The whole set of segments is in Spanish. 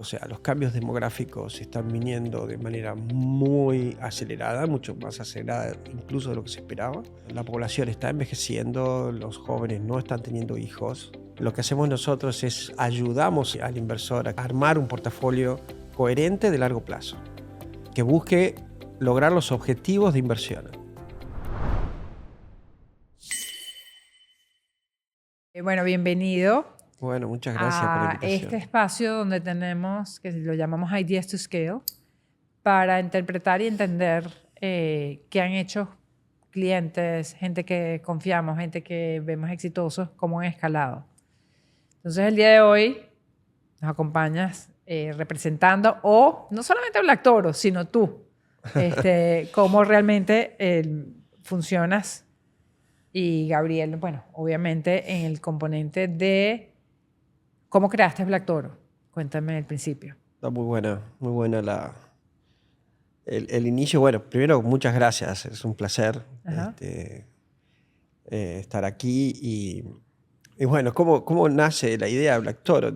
O sea, los cambios demográficos están viniendo de manera muy acelerada, mucho más acelerada incluso de lo que se esperaba. La población está envejeciendo, los jóvenes no están teniendo hijos. Lo que hacemos nosotros es ayudamos al inversor a armar un portafolio coherente de largo plazo, que busque lograr los objetivos de inversión. Bueno, bienvenido Bueno, muchas gracias por la a este invitación. espacio donde tenemos, que lo llamamos Ideas to Scale, para interpretar y entender qué han hecho clientes, gente que confiamos, gente que vemos exitosos, cómo han escalado. Entonces, el día de hoy nos acompañas representando, o no solamente Black Toro, sino tú, cómo realmente funcionas. Y Gabriel, bueno, obviamente en el componente de cómo creaste Black Toro. Cuéntame el principio. Está muy buena el inicio. Bueno, primero, muchas gracias. Es un placer Ajá. estar aquí. Y bueno, ¿cómo nace la idea de Black Toro?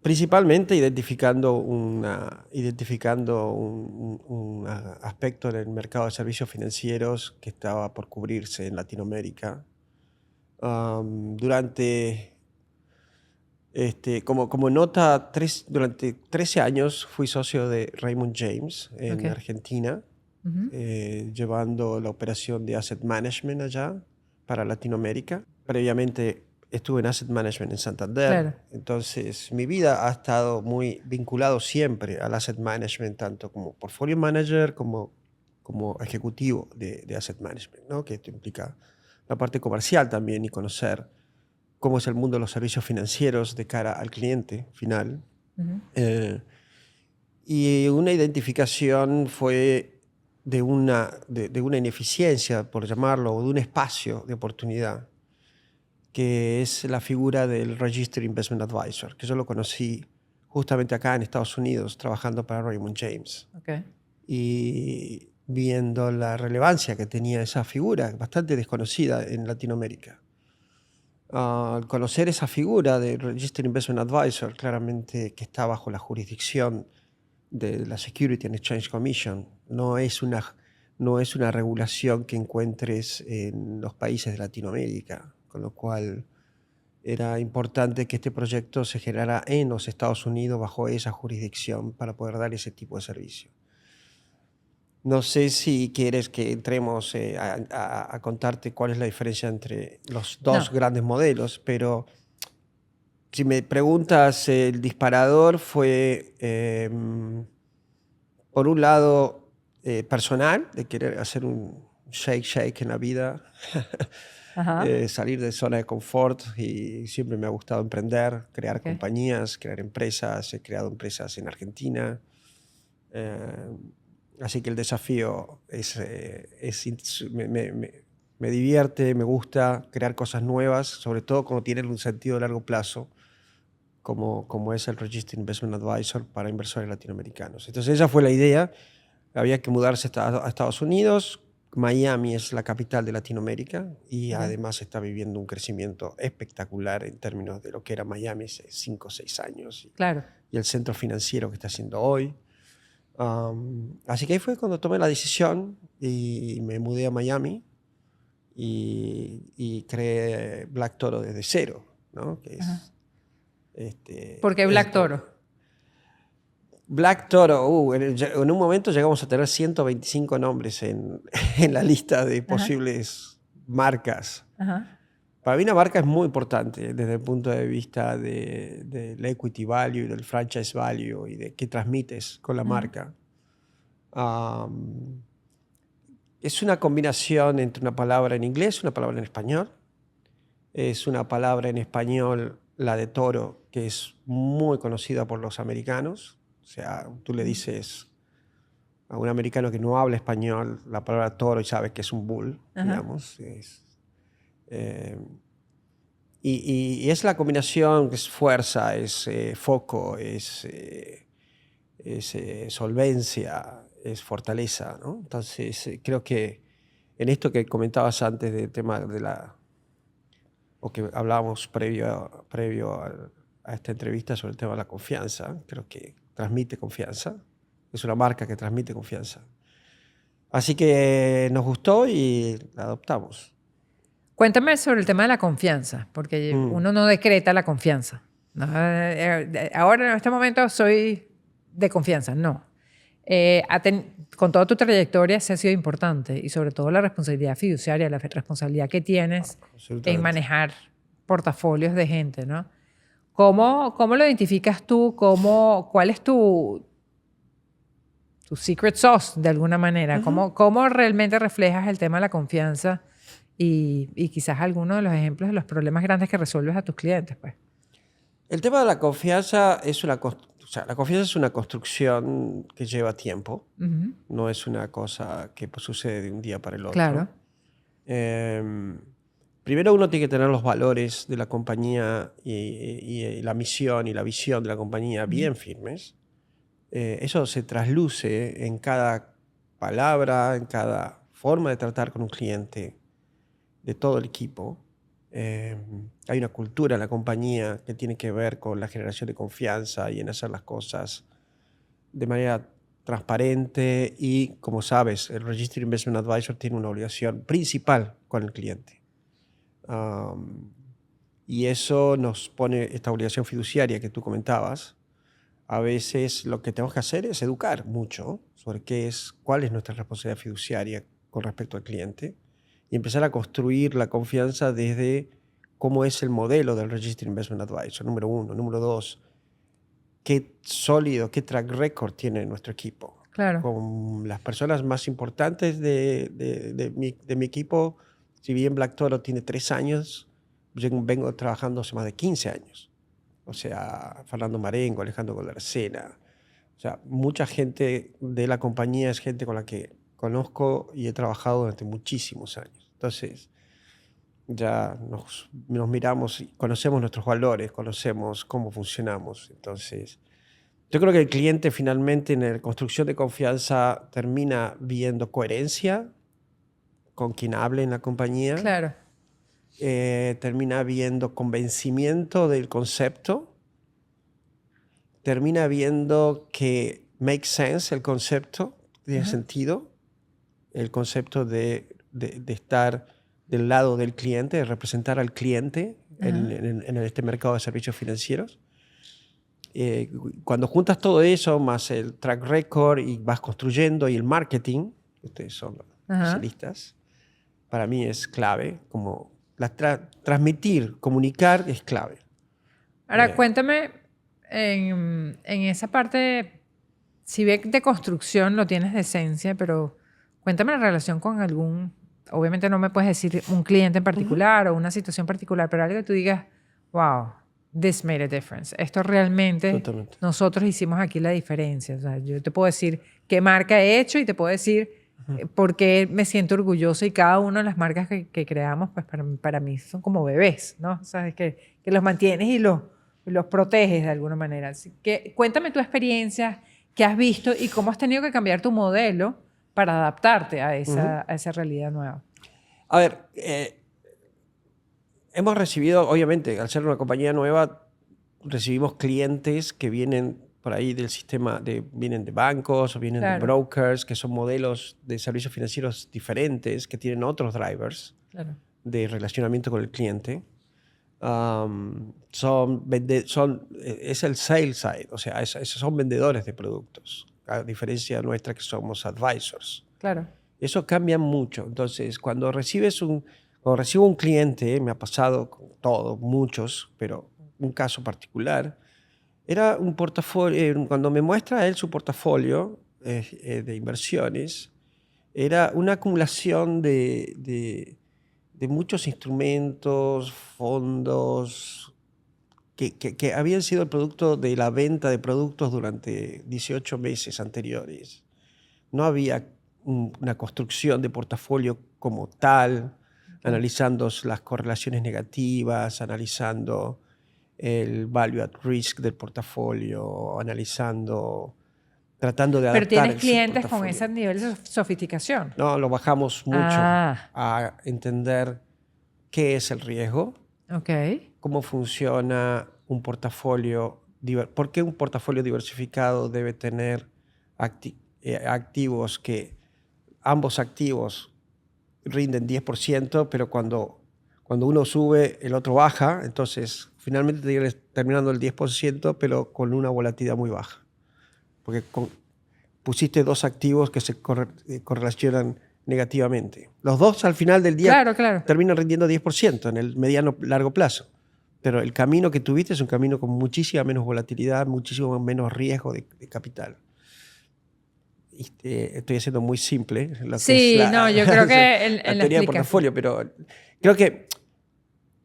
Principalmente identificando un aspecto en el mercado de servicios financieros que estaba por cubrirse en Latinoamérica. Como nota, durante 13 años fui socio de Raymond James en Ok. Argentina, Ujú. llevando la operación de asset management allá para Latinoamérica. Previamente estuve en asset management en Santander, Claro. entonces mi vida ha estado muy vinculado siempre al asset management, tanto como portfolio manager como ejecutivo de asset management, ¿no? Que esto implica la parte comercial también y conocer cómo es el mundo de los servicios financieros de cara al cliente final. Ujú. Eh, y una identificación fue de una ineficiencia, por llamarlo, o de un espacio de oportunidad, que es la figura del Registered Investment Advisor, que yo lo conocí justamente acá en Estados Unidos, trabajando para Raymond James. Ok. Y viendo la relevancia que tenía esa figura, bastante desconocida en Latinoamérica. Al conocer esa figura de Registered Investment Advisor, claramente que está bajo la jurisdicción de la Security and Exchange Commission, no es una regulación que encuentres en los países de Latinoamérica, con lo cual era importante que este proyecto se generara en los Estados Unidos bajo esa jurisdicción para poder dar ese tipo de servicio. No sé si quieres que entremos a contarte cuál es la diferencia entre los No. dos grandes modelos, pero si me preguntas, el disparador fue, por un lado, personal, de querer hacer un shake en la vida, Ajá. salir de zona de confort, y siempre me ha gustado emprender, crear Ok. compañías, crear empresas. He creado empresas en Argentina. Eh, Así que el desafío me divierte, me gusta crear cosas nuevas, sobre todo cuando tienen un sentido a largo plazo, como es el Registered Investment Advisor para inversores latinoamericanos. Entonces esa fue la idea. Había que mudarse a Estados Unidos. Miami es la capital de Latinoamérica y Ok. además está viviendo un crecimiento espectacular en términos de lo que era Miami hace 5 o 6 años Claro. y el centro financiero que está haciendo hoy. Así que ahí fue cuando tomé la decisión y me mudé a Miami y creé Black Toro desde cero, ¿no? Que Ajá. es, este, ¿Por qué es Black Toro? Black Toro. En un momento llegamos a tener 125 nombres en la lista de Ajá. posibles marcas. Ajá. Para mí una marca es muy importante desde el punto de vista del equity value, del franchise value y de qué transmites con la Ajá. marca. Es una combinación entre una palabra en inglés y una palabra en español. Es una palabra en español, la de toro, que es muy conocida por los americanos. O sea, tú le dices a un americano que no habla español la palabra toro y sabe que es un bull, Ajá. digamos. Eh, y es la combinación que es fuerza, es foco, es solvencia, es fortaleza, ¿no? Entonces, creo que en esto que comentabas antes del tema o que hablábamos previo a esta entrevista sobre el tema de la confianza. Creo que transmite confianza. Es una marca que transmite confianza. Así que nos gustó y la adoptamos. Cuéntame sobre el tema de la confianza, porque uno no decreta la confianza. ¿No? Ahora, en este momento, soy de confianza. No. Con toda tu trayectoria, se ha sido importante y sobre todo la responsabilidad fiduciaria, la responsabilidad que tienes en manejar portafolios de gente, ¿no? ¿Cómo lo identificas tú? ¿Cuál es tu secret sauce, de alguna manera? ¿Cómo realmente reflejas el tema de la confianza y quizás algunos de los ejemplos de los problemas grandes que resuelves a tus clientes, pues? El tema de la confianza la confianza es una construcción que lleva tiempo. No es una cosa que sucede de un día para el otro. Claro. Primero uno tiene que tener los valores de la compañía y la misión y la visión de la compañía bien firmes. Eso se trasluce en cada palabra, en cada forma de tratar con un cliente de todo el equipo. Hay una cultura en la compañía que tiene que ver con la generación de confianza y en hacer las cosas de manera transparente y, como sabes, el Registered Investment Advisor tiene una obligación principal con el cliente. Y eso nos pone esta obligación fiduciaria que tú comentabas. A veces lo que tenemos que hacer es educar mucho sobre cuál es nuestra responsabilidad fiduciaria con respecto al cliente y empezar a construir la confianza desde cómo es el modelo del Registered Investment Advisor, número 1. Número 2, qué sólido, qué track record tiene nuestro equipo. Claro. Con las personas más importantes de mi equipo, si bien Black Toro tiene 3 años, yo vengo trabajando hace más de 15 años. O sea, Fernando Marengo, Alejandro Golarcena. O sea, mucha gente de la compañía es gente con la que conozco y he trabajado durante muchísimos años. Entonces, ya nos miramos y conocemos nuestros valores, conocemos cómo funcionamos. Entonces, yo creo que el cliente finalmente en la construcción de confianza termina viendo coherencia con quien hable en la compañía. Claro. Termina viendo convencimiento del concepto. Termina viendo que make sense el concepto, tiene sentido. El concepto de estar del lado del cliente, de representar al cliente en este mercado de servicios financieros. Cuando juntas todo eso, más el track record y vas construyendo y el marketing, ustedes son especialistas, para mí es clave. Como transmitir, comunicar es clave. Ahora, cuéntame, en esa parte, si bien de construcción lo tienes de esencia, pero cuéntame la relación con obviamente no me puedes decir un cliente en particular o una situación particular, pero algo que tú digas, wow, this made a difference. Esto realmente, Totalmente. Nosotros hicimos aquí la diferencia. O sea, yo te puedo decir qué marca he hecho y te puedo decir por qué me siento orgulloso, y cada una de las marcas que creamos, pues para mí son como bebés, ¿no? O sea, es que los mantienes y los proteges de alguna manera. Así que cuéntame tu experiencia, qué has visto y cómo has tenido que cambiar tu modelo para adaptarte a esa realidad nueva. A ver, hemos recibido, obviamente, al ser una compañía nueva, recibimos clientes que vienen por ahí del sistema, vienen de bancos o vienen de brokers, que son modelos de servicios financieros diferentes, que tienen otros drivers de relacionamiento con el cliente. Es el sales side, o sea, son vendedores de productos, a diferencia nuestra que somos advisors. Claro. Eso cambia mucho. Entonces, cuando recibo un cliente, me ha pasado con muchos, pero un caso particular, era un portafolio, cuando me muestra él su portafolio de inversiones, era una acumulación de muchos instrumentos, fondos, que habían sido el producto de la venta de productos durante 18 meses anteriores. No había una construcción de portafolio como tal, analizando las correlaciones negativas, analizando el value at risk del portafolio, tratando de adaptar. Pero tienes clientes con ese nivel de sofisticación. No, lo bajamos mucho a entender qué es el riesgo, cómo funciona un portafolio, ¿por qué un portafolio diversificado debe tener activos que ambos activos rinden 10%, pero cuando uno sube, el otro baja, entonces finalmente te terminando el 10%, pero con una volatilidad muy baja? Porque pusiste dos activos que se correlacionan negativamente. Los dos al final del día Claro. terminan rindiendo 10% en el mediano largo plazo. Pero el camino que tuviste es un camino con muchísima menos volatilidad, muchísimo menos riesgo de capital. Estoy haciendo muy simple lo que es yo creo que la en la teoría de explicación. portafolio, pero creo que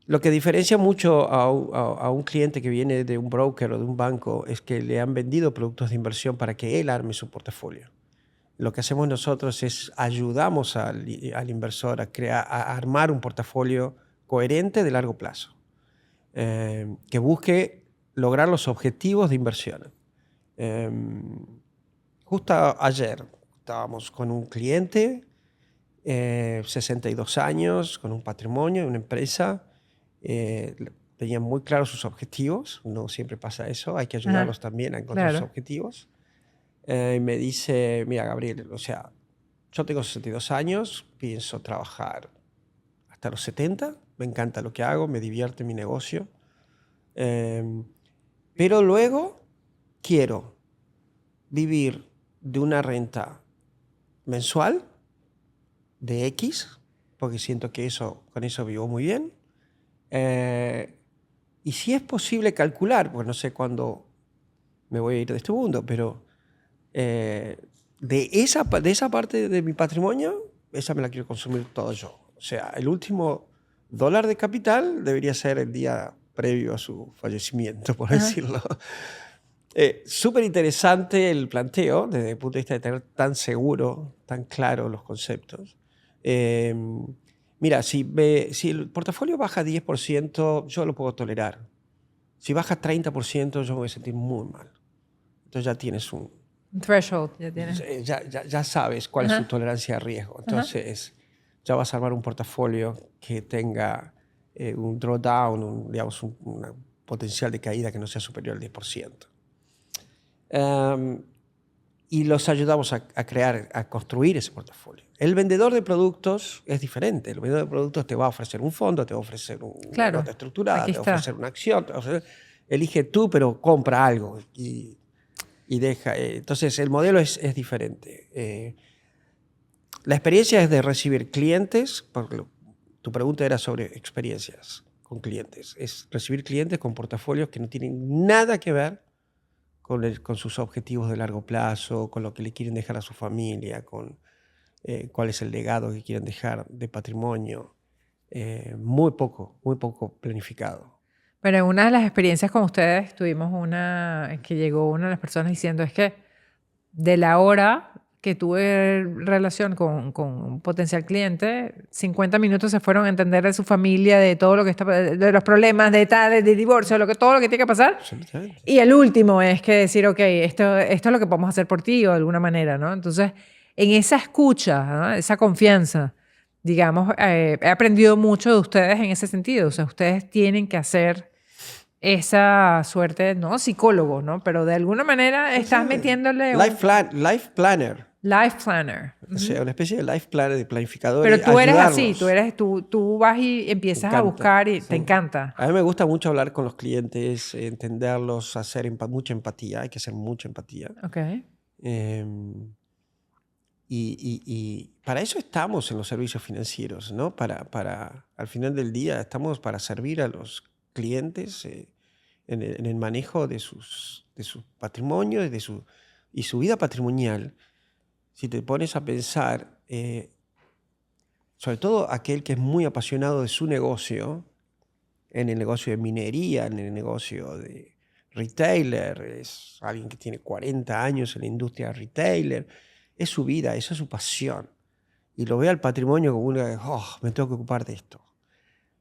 lo que diferencia mucho a un cliente que viene de un broker o de un banco es que le han vendido productos de inversión para que él arme su portafolio. Lo que hacemos nosotros es ayudamos al inversor a armar un portafolio coherente de largo plazo, que busque lograr los objetivos de inversión. Justo ayer estábamos con un cliente, 62 años, con un patrimonio, una empresa. Tenían muy claros sus objetivos. No siempre pasa eso. Hay que ayudarlos también a encontrar sus objetivos. Y me dice, mira, Gabriel, o sea, yo tengo 62 años, pienso trabajar hasta los 70. Me encanta lo que hago, me divierte mi negocio. Pero luego quiero vivir de una renta mensual de X, porque siento que con eso vivo muy bien. Y si es posible calcular, pues no sé cuándo me voy a ir de este mundo, pero de esa parte de mi patrimonio, esa me la quiero consumir todo yo. O sea, el último dólar de capital debería ser el día previo a su fallecimiento, por decirlo. Súper interesante el planteo desde el punto de vista de tener tan seguro, tan claro los conceptos. Mira, si el portafolio baja 10%, yo lo puedo tolerar. Si baja 30%, yo me voy a sentir muy mal. Entonces ya tienes un threshold. Ya tienes. Ya sabes cuál es su tolerancia a riesgo. Entonces ya vas a armar un portafolio que tenga un drawdown, digamos, un potencial de caída que no sea superior al 10%. Y los ayudamos a construir ese portafolio. El vendedor de productos es diferente. El vendedor de productos te va a ofrecer un fondo, te va a ofrecer una nota estructurada, te va a ofrecer una acción. Elige tú, pero compra algo y deja. Entonces, el modelo es diferente. La experiencia es de recibir clientes, porque tu pregunta era sobre experiencias con clientes. Es recibir clientes con portafolios que no tienen nada que ver con sus objetivos de largo plazo, con lo que le quieren dejar a su familia, con cuál es el legado que quieren dejar de patrimonio. Muy poco planificado. Pero en una de las experiencias con ustedes tuvimos que llegó una de las personas diciendo es que de la hora que tuve relación con un potencial cliente, 50 minutos se fueron a entender de su familia, de todo lo que está, de los problemas, de divorcio, todo lo que tiene que pasar. Y el último es que decir, ok, esto es lo que podemos hacer por ti o de alguna manera, ¿no? Entonces, en esa escucha, ¿no? Esa confianza, digamos, he aprendido mucho de ustedes en ese sentido. O sea, ustedes tienen que hacer esa suerte, no psicólogo, ¿no? Pero de alguna manera estás metiéndole Life planner. Life planner. O sea, una especie de life planner, de planificador. Pero tú eres así, tú vas y empiezas a buscar y te encanta. A mí me gusta mucho hablar con los clientes, entenderlos, hacer mucha empatía. Hay que hacer mucha empatía. Okay. Y para eso estamos en los servicios financieros, ¿no? Al final del día estamos para servir a los clientes en el manejo de sus patrimonios y su vida patrimonial. Si te pones a pensar, sobre todo aquel que es muy apasionado de su negocio, en el negocio de minería, en el negocio de retailer, es alguien que tiene 40 años en la industria retailer, es su vida, esa es su pasión. Y lo ve al patrimonio como me tengo que ocupar de esto.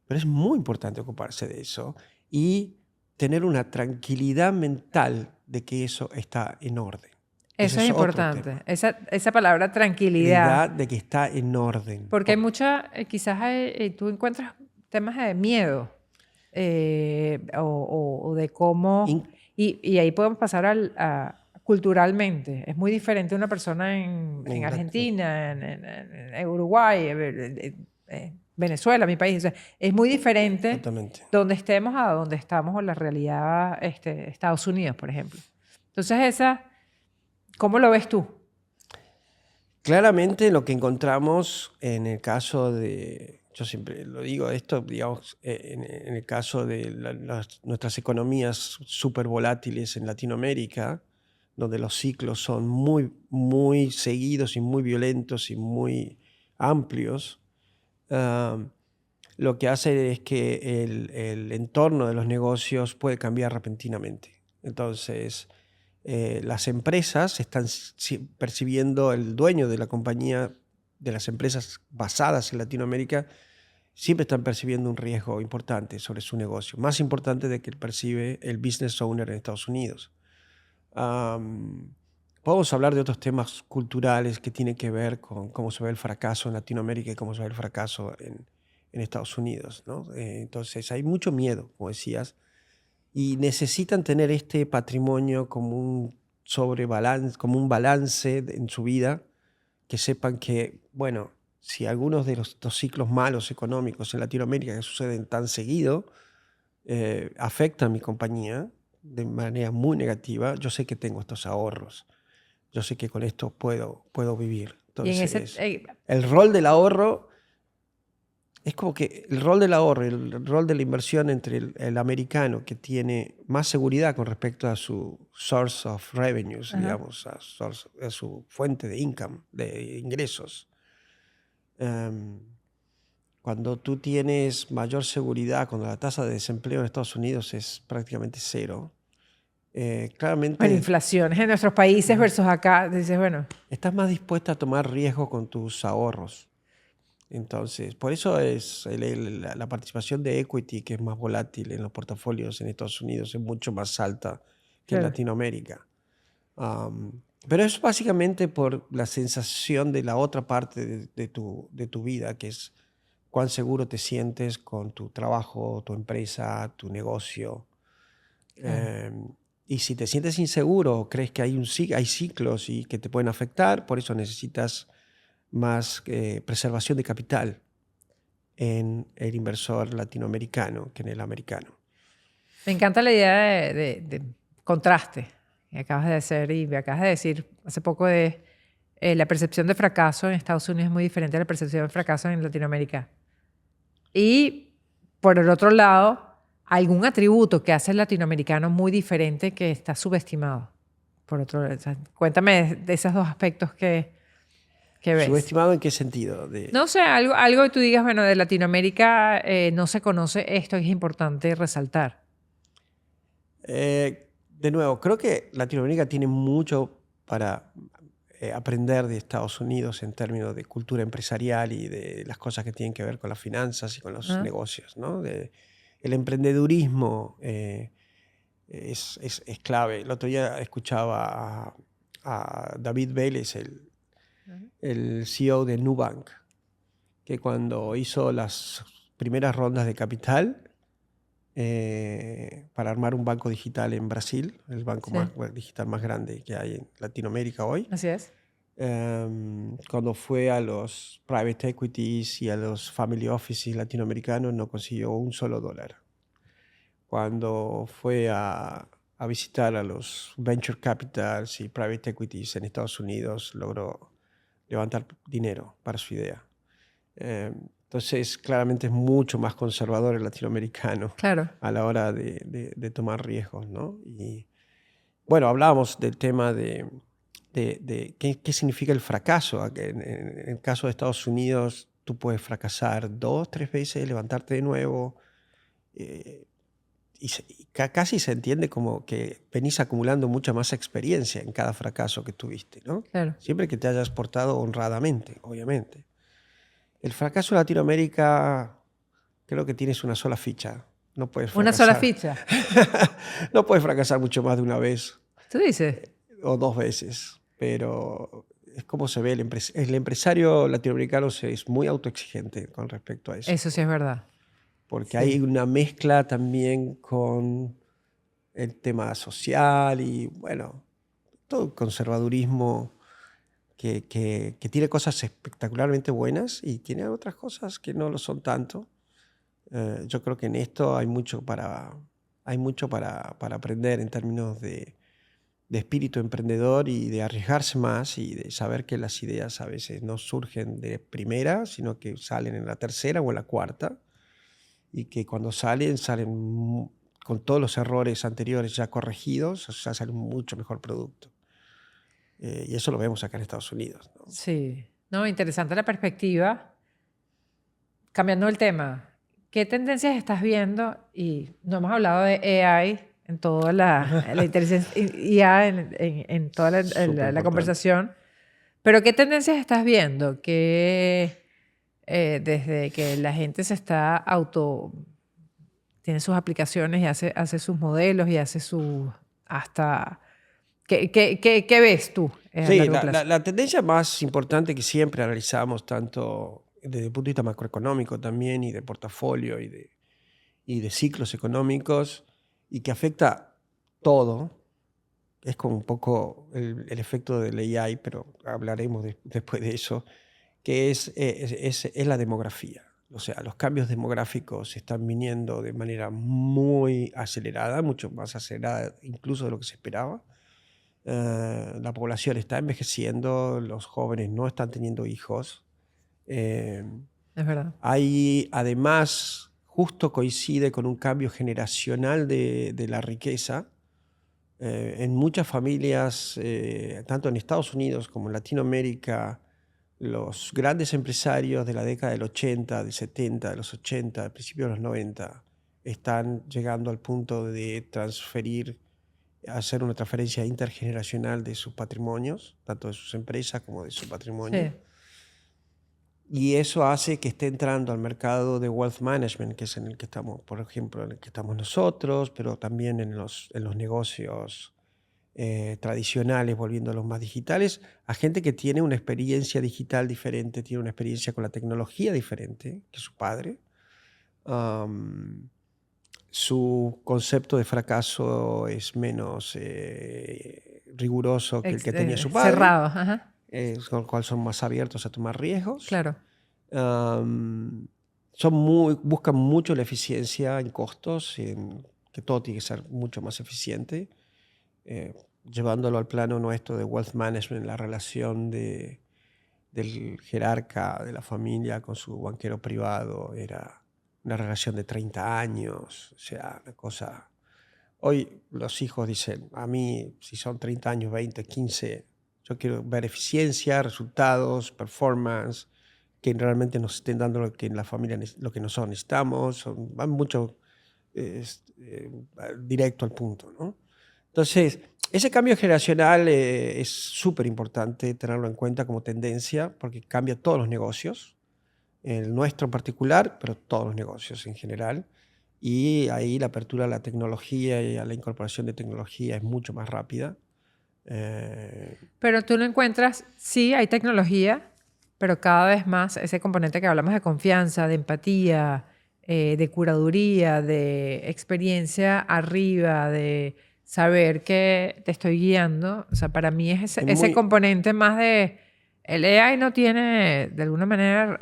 Pero es muy importante ocuparse de eso y tener una tranquilidad mental de que eso está en orden. Eso es importante. Esa palabra tranquilidad. De que está en orden. Porque hay quizás tú encuentras temas de miedo. o de cómo... Y ahí podemos pasar culturalmente. Es muy diferente una persona en Argentina, en Uruguay, Venezuela, mi país. O sea, es muy diferente Totalmente. donde estemos a donde estamos o la realidad Estados Unidos, por ejemplo. Entonces, ¿cómo lo ves tú? Claramente lo que encontramos en el caso de, yo siempre lo digo esto, digamos, en el caso de nuestras economías súper volátiles en Latinoamérica, donde los ciclos son muy, muy seguidos y muy violentos y muy amplios, lo que hace es que el entorno de los negocios puede cambiar repentinamente. Entonces, las empresas están percibiendo, el dueño de la compañía, de las empresas basadas en Latinoamérica, siempre están percibiendo un riesgo importante sobre su negocio, más importante de que percibe el business owner en Estados Unidos. Podemos hablar de otros temas culturales que tienen que ver con cómo se ve el fracaso en Latinoamérica y cómo se ve el fracaso en Estados Unidos, ¿no? Entonces hay mucho miedo, como decías, y necesitan tener este patrimonio como un como un balance en su vida, que sepan que, bueno, si algunos de los ciclos malos económicos en Latinoamérica que suceden tan seguido afectan a mi compañía de manera muy negativa, yo sé que tengo estos ahorros, yo sé que con esto puedo vivir. Y en Entonces, el rol del ahorro es como que el rol del ahorro, el rol de la inversión entre el americano que tiene más seguridad con respecto a su source of revenues, digamos, a su fuente de income, de ingresos. Cuando tú tienes mayor seguridad, cuando la tasa de desempleo en Estados Unidos es prácticamente cero, claramente... Bueno, inflaciones en nuestros países versus acá, dices, bueno... Estás más dispuesta a tomar riesgo con tus ahorros. Entonces, por eso es la participación de equity, que es más volátil en los portafolios en Estados Unidos, es mucho más alta que en Latinoamérica. Pero es básicamente por la sensación de la otra parte de tu vida, que es cuán seguro te sientes con tu trabajo, tu empresa, tu negocio. Y si te sientes inseguro, crees que hay ciclos y que te pueden afectar, por eso necesitas más preservación de capital en el inversor latinoamericano que en el americano. Me encanta la idea de contraste que acabas de hacer y me acabas de decir hace poco de la percepción de fracaso en Estados Unidos es muy diferente a la percepción de fracaso en Latinoamérica. Y por el otro lado, algún atributo que hace el latinoamericano muy diferente que está subestimado. Por otro lado, o sea, cuéntame de esos dos aspectos que ves. ¿Subestimado en qué sentido? No sé, algo que tú digas, bueno, de Latinoamérica no se conoce esto, es importante resaltar. De nuevo, creo que Latinoamérica tiene mucho para aprender de Estados Unidos en términos de cultura empresarial y de las cosas que tienen que ver con las finanzas y con los negocios, ¿no? El emprendedurismo es clave. El otro día escuchaba a David Vélez, el CEO de Nubank, que cuando hizo las primeras rondas de capital para armar un banco digital en Brasil, el banco digital más grande que hay en Latinoamérica hoy. Así es. Cuando fue a los private equities y a los family offices latinoamericanos no consiguió un solo dólar. Cuando fue a visitar a los venture capitals y private equities en Estados Unidos, logró levantar dinero para su idea. Entonces, claramente es mucho más conservador el latinoamericano a la hora de tomar riesgos, ¿no? Y bueno, hablábamos del tema de qué significa el fracaso. En el caso de Estados Unidos, tú puedes fracasar 2, 3 veces, levantarte de nuevo. Y casi se entiende como que venís acumulando mucha más experiencia en cada fracaso que tuviste, ¿no? Claro. Siempre que te hayas portado honradamente, obviamente. El fracaso en Latinoamérica, creo que tienes una sola ficha. No puedes fracasar. ¿Una sola ficha? No puedes fracasar mucho más de una vez. ¿Tú dices? O 2 veces. Pero es como se ve. El empresario latinoamericano es muy autoexigente con respecto a eso. Eso sí es verdad. porque Sí. hay una mezcla también con el tema social y, bueno, todo el conservadurismo que tiene cosas espectacularmente buenas y tiene otras cosas que no lo son tanto. Yo creo que en esto hay mucho para aprender en términos de espíritu emprendedor y de arriesgarse más y de saber que las ideas a veces no surgen de primera, sino que salen en la tercera o en la cuarta, y que cuando salen con todos los errores anteriores ya corregidos, o sea, sale un mucho mejor producto. Y eso lo vemos acá en Estados Unidos, ¿no? Sí. No, interesante la perspectiva. Cambiando el tema, ¿qué tendencias estás viendo? Y no hemos hablado de AI en toda la inteligencia IA en toda Súper la importante. conversación, pero ¿qué tendencias estás viendo? Que desde que la gente se está tiene sus aplicaciones y hace sus modelos y hace sus hasta ¿qué ves tú a Sí, largo plazo? la tendencia más importante que siempre analizamos, tanto desde el punto de vista macroeconómico también, y de portafolio, y de ciclos económicos, y que afecta todo, es como un poco el efecto del AI, pero hablaremos después de eso, que es la demografía. O sea, los cambios demográficos están viniendo de manera muy acelerada, mucho más acelerada incluso de lo que se esperaba. La población está envejeciendo, los jóvenes no están teniendo hijos. Eh, Es verdad. Hay, además, justo coincide con un cambio generacional de la riqueza. En muchas familias, tanto en Estados Unidos como en Latinoamérica, los grandes empresarios de la década del 80, del 70, de los 80, del principio de los 90, están llegando al punto de hacer una transferencia intergeneracional de sus patrimonios, tanto de sus empresas como de su patrimonio. Sí, Y eso hace que esté entrando al mercado de wealth management, que es en el que estamos, por ejemplo, en el que estamos nosotros, pero también en los negocios tradicionales, volviendo a los más digitales, a gente que tiene una experiencia digital diferente, tiene una experiencia con la tecnología diferente que su padre. Am, Su concepto de fracaso es menos riguroso que el que tenía su padre, cerrado, ajá, con lo cual son más abiertos a tomar riesgos. claro. Am, Buscan mucho la eficiencia en costos, que todo tiene que ser mucho más eficiente, eh, llevándolo al plano nuestro de wealth management, la relación del jerarca de la familia con su banquero privado era una relación de 30 años, o sea, una cosa. Hoy los hijos dicen, a mí, si son 30 años, 20, 15, yo quiero ver eficiencia, resultados, performance, que realmente nos estén dando lo que en la familia, lo que nosotros necesitamos, van mucho directo al punto, ¿no? Entonces, ese cambio generacional es súper importante tenerlo en cuenta como tendencia, porque cambia todos los negocios, el nuestro en particular, pero todos los negocios en general. Y ahí la apertura a la tecnología y a la incorporación de tecnología es mucho más rápida. Eh, Pero tú lo encuentras, sí, hay tecnología, pero cada vez más ese componente que hablamos de confianza, de empatía, de curaduría, de experiencia arriba, de saber que te estoy guiando. O sea, para mí es es ese muy, componente más de... El AI no tiene, de alguna manera,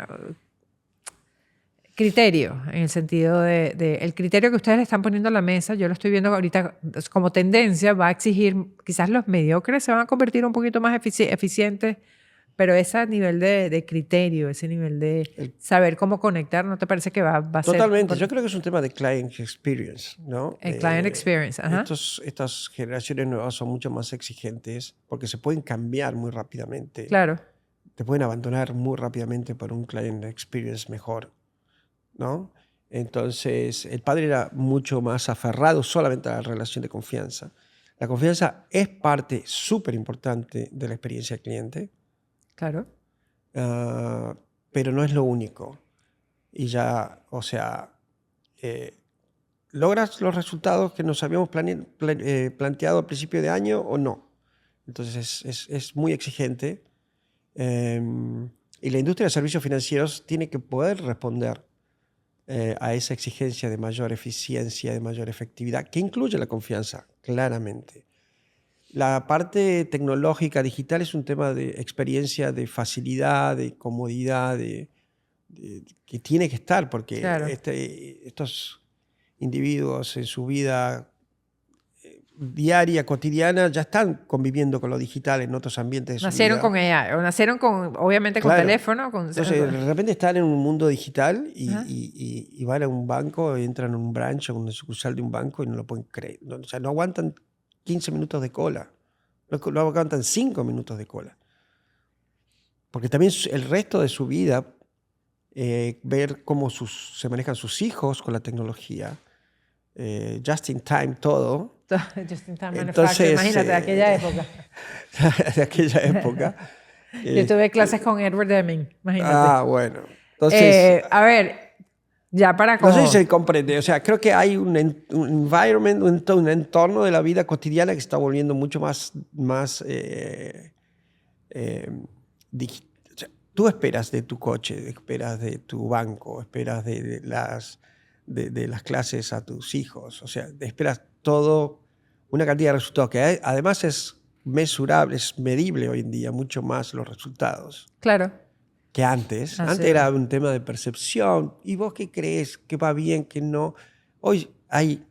criterio, en el sentido el criterio que ustedes le están poniendo a la mesa, yo lo estoy viendo ahorita como tendencia, va a exigir, quizás los mediocres se van a convertir un poquito más eficientes, pero ese nivel de criterio, ese nivel de el- saber cómo conectar, ¿no te parece que va a ser Totalmente. Yo creo que es un tema de client experience, ¿no? el client experience? Ajá, Estas generaciones nuevas son mucho más exigentes porque se pueden cambiar muy rápidamente. claro, Te pueden abandonar muy rápidamente por un client experience mejor, ¿no? Entonces, el padre era mucho más aferrado solamente a la relación de confianza. La confianza es parte súper importante de la experiencia del cliente, claro. ah, pero no es lo único. Y ya, o sea, eh, ¿logras los resultados que nos habíamos planteado al principio de año o no? Entonces, es muy exigente. Y la industria de servicios financieros tiene que poder responder a esa exigencia de mayor eficiencia, de mayor efectividad, que incluye la confianza, claramente. La parte tecnológica digital es un tema de experiencia, de facilidad, de comodidad, que tiene que estar, porque Claro. estos individuos en su vida diaria, cotidiana, ya están conviviendo con lo digital en otros ambientes de su Nacieron vida. con AI, o nacieron con, obviamente con Claro. teléfono, con... Entonces, de repente están en un mundo digital Ajá. y van a un banco, entran en un branch, en una sucursal de un banco y no lo pueden creer. O sea, no aguantan 15 minutos de cola. No aguantan 5 minutos de cola. Porque también el resto de su vida, ver cómo se manejan sus hijos con la tecnología, just in time todo. Just in time manufacturing, Entonces, imagínate, de aquella época. de aquella época. Yo tuve clases con Edward Deming, imagínate. Bueno. Entonces, A ver, ya para no sé si como... se comprende. O sea, creo que hay un environment, un entorno de la vida cotidiana que se está volviendo mucho más o sea, tú esperas de tu coche, esperas de tu banco, esperas de las clases a tus hijos. O sea, esperas todo, una cantidad de resultados que además es mesurable, es medible hoy en día, mucho más los resultados Claro. que antes. Así Antes es. era un tema de percepción. ¿Y vos qué crees? ¿Qué va bien? ¿Qué no? Hoy hay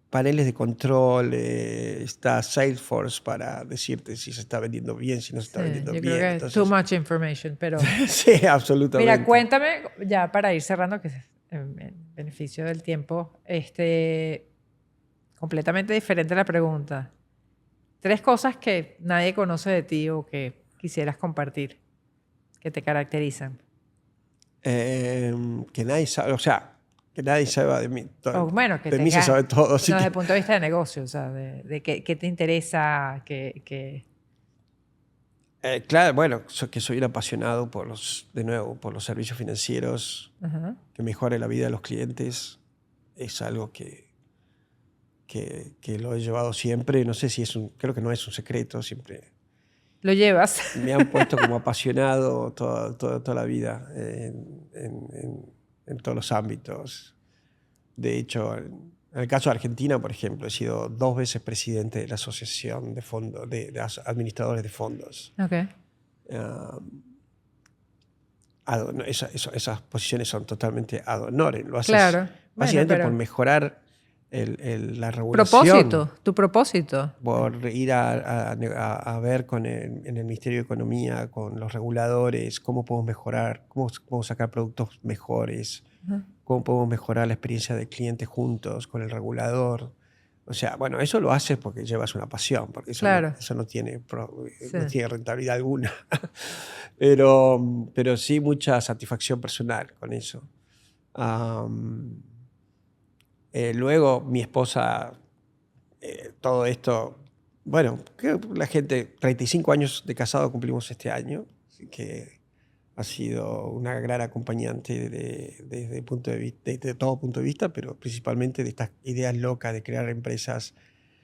paneles de control, está Salesforce para decirte si se está vendiendo bien, si no se está Sí, vendiendo yo creo bien. que Entonces, too much information, pero... sí, absolutamente. Mira, cuéntame, ya para ir cerrando, que es en beneficio del tiempo, completamente diferente la pregunta. 3 cosas que nadie conoce de ti o que quisieras compartir, que te caracterizan. Que nadie sabe, o sea, que nadie sabe de mí. O bueno, que De mí se tengas, sabe todo. no, Así desde el que, punto de vista de negocio, o sea, de qué te interesa, claro, bueno, que soy un apasionado de nuevo, por los servicios financieros, Ajá. que mejore la vida de los clientes. Es algo que lo he llevado siempre. No sé si creo que no es un secreto, siempre Lo llevas. me han puesto como apasionado toda la vida en todos los ámbitos. De hecho, en el caso de Argentina, por ejemplo, he sido 2 veces presidente de la Asociación de Fondos, de Administradores de Fondos. Ok. Esas posiciones son totalmente ad honorem. Lo haces Claro. Bueno, básicamente por pero mejorar la regulación. tu propósito. Por ir a ver en el Ministerio de Economía, con los reguladores, cómo podemos mejorar, cómo podemos sacar productos mejores, Ajá. cómo podemos mejorar la experiencia del cliente juntos con el regulador. O sea, bueno, eso lo haces porque llevas una pasión, porque Claro. eso no tiene, Sí. no tiene rentabilidad alguna. Pero sí mucha satisfacción personal con eso. Luego mi esposa, todo esto, bueno, creo que la gente, 35 años de casado cumplimos este año, así que ha sido una gran acompañante desde todo punto de vista, pero principalmente de estas ideas locas de crear empresas.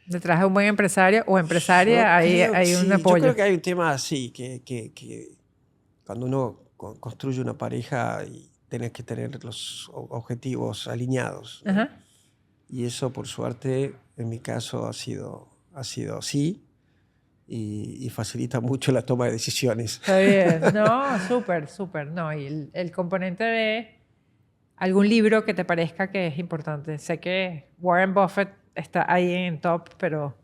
Detrás de un buen empresario o empresaria hay un Yo apoyo. creo que hay un tema así, que cuando uno construye una pareja y tenés que tener los objetivos alineados, ¿no? Ajá. Y eso, por suerte, en mi caso ha sido así y facilita mucho la toma de decisiones. Está bien. No, súper, súper. No, y el componente de algún libro que te parezca que es importante. Sé que Warren Buffett está ahí en top, pero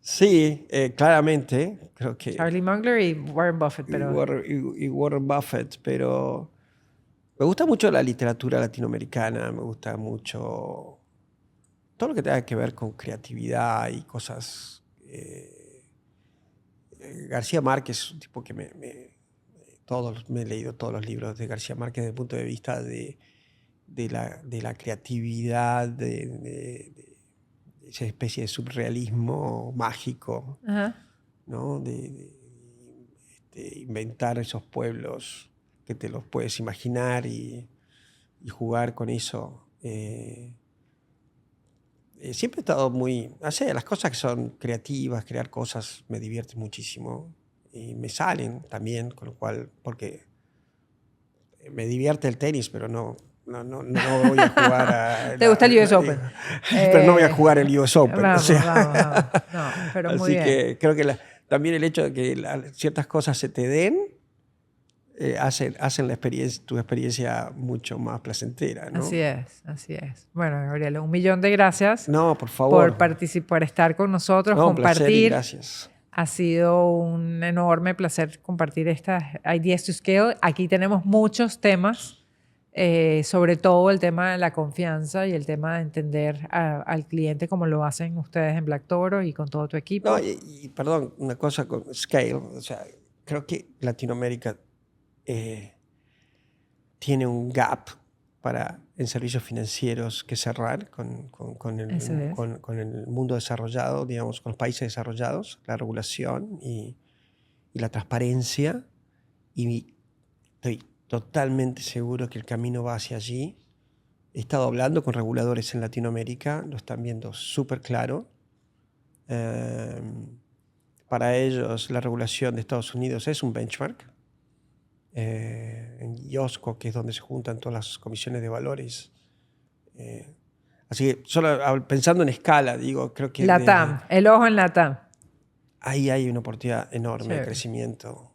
Sí, claramente, creo que Charlie Munger y Warren Buffett, pero y Warren Buffett, pero me gusta mucho la literatura latinoamericana, me gusta mucho todo lo que tenga que ver con creatividad y cosas. García Márquez es un tipo que me he leído todos los libros de García Márquez desde el punto de vista de la creatividad, de esa especie de surrealismo mágico, ajá. ¿no? Inventar esos pueblos que te los puedes imaginar y jugar con eso. Siempre he estado las cosas que son creativas, crear cosas me divierte muchísimo y me salen también, con lo cual, porque me divierte el tenis, pero no no voy a jugar a... ¿Te gusta el US Open? Pero no voy a jugar el US Open. Vamos, o sea. vamos. No, pero muy Así bien. que creo que también el hecho de que ciertas cosas se te den hacen tu experiencia mucho más placentera, ¿no? Así es, así es. Bueno, Gabriel, 1.000.000 de gracias No, por favor. por participar, estar con nosotros, No, un placer y compartir. gracias. Ha sido un enorme placer compartir estas Ideas to Scale. Aquí tenemos muchos temas, sobre todo el tema de la confianza y el tema de entender al cliente como lo hacen ustedes en Black Toro y con todo tu equipo. No, perdón, una cosa con Scale. O sea, creo que Latinoamérica tiene un gap en servicios financieros que cerrar con el mundo desarrollado, digamos, con los países desarrollados, la regulación y la transparencia. Y estoy totalmente seguro que el camino va hacia allí. He estado hablando con reguladores en Latinoamérica, lo están viendo súper claro. Para ellos, la regulación de Estados Unidos es un benchmark. En IOSCO, que es donde se juntan todas las comisiones de valores. Así que solo pensando en escala, digo, creo que... LATAM, el ojo en LATAM. Ahí hay una oportunidad enorme de crecimiento.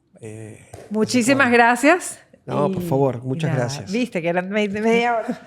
Muchísimas gracias. No, por favor, muchas gracias. Viste que eran media hora.